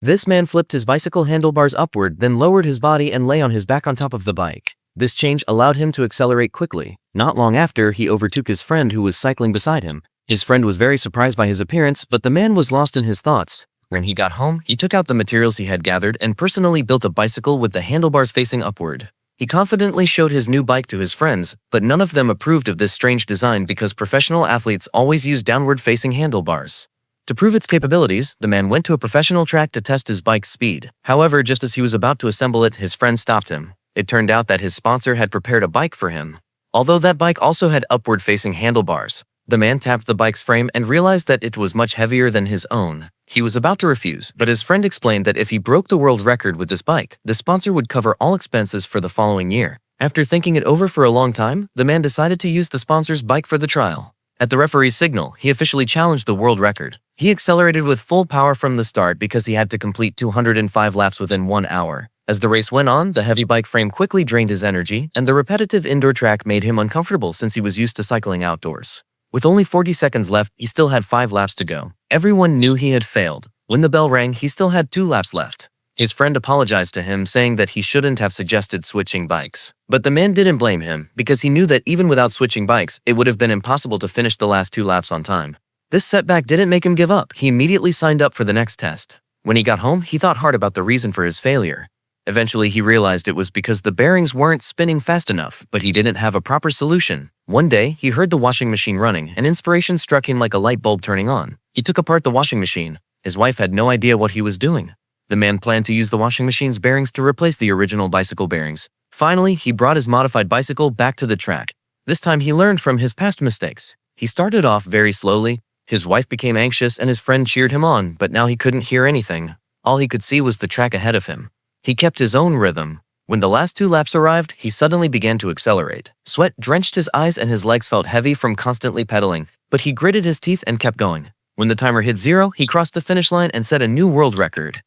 This man flipped his bicycle handlebars upward, then lowered his body and lay on his back on top of the bike. This change allowed him to accelerate quickly. Not long after, he overtook his friend who was cycling beside him. His friend was very surprised by his appearance, but the man was lost in his thoughts. When he got home, he took out the materials he had gathered and personally built a bicycle with the handlebars facing upward. He confidently showed his new bike to his friends, but none of them approved of this strange design because professional athletes always use downward-facing handlebars. To prove its capabilities, the man went to a professional track to test his bike's speed. However, just as he was about to assemble it, his friend stopped him. It turned out that his sponsor had prepared a bike for him. Although that bike also had upward-facing handlebars, the man tapped the bike's frame and realized that it was much heavier than his own. He was about to refuse, but his friend explained that if he broke the world record with this bike, the sponsor would cover all expenses for the following year. After thinking it over for a long time, the man decided to use the sponsor's bike for the trial. At the referee's signal, he officially challenged the world record. He accelerated with full power from the start because he had to complete 205 laps within 1 hour. As the race went on, the heavy bike frame quickly drained his energy, and the repetitive indoor track made him uncomfortable since he was used to cycling outdoors. With only 40 seconds left, he still had 5 laps to go. Everyone knew he had failed. When the bell rang, he still had 2 laps left. His friend apologized to him, saying that he shouldn't have suggested switching bikes. But the man didn't blame him, because he knew that even without switching bikes, it would have been impossible to finish the last 2 laps on time. This setback didn't make him give up. He immediately signed up for the next test. When he got home, he thought hard about the reason for his failure. Eventually, he realized it was because the bearings weren't spinning fast enough, but he didn't have a proper solution. One day, he heard the washing machine running, and inspiration struck him like a light bulb turning on. He took apart the washing machine. His wife had no idea what he was doing. The man planned to use the washing machine's bearings to replace the original bicycle bearings. Finally, he brought his modified bicycle back to the track. This time, he learned from his past mistakes. He started off very slowly. His wife became anxious and his friend cheered him on, but now he couldn't hear anything. All he could see was the track ahead of him. He kept his own rhythm. When the last 2 laps arrived, he suddenly began to accelerate. Sweat drenched his eyes and his legs felt heavy from constantly pedaling, but he gritted his teeth and kept going. When the timer hit 0, he crossed the finish line and set a new world record.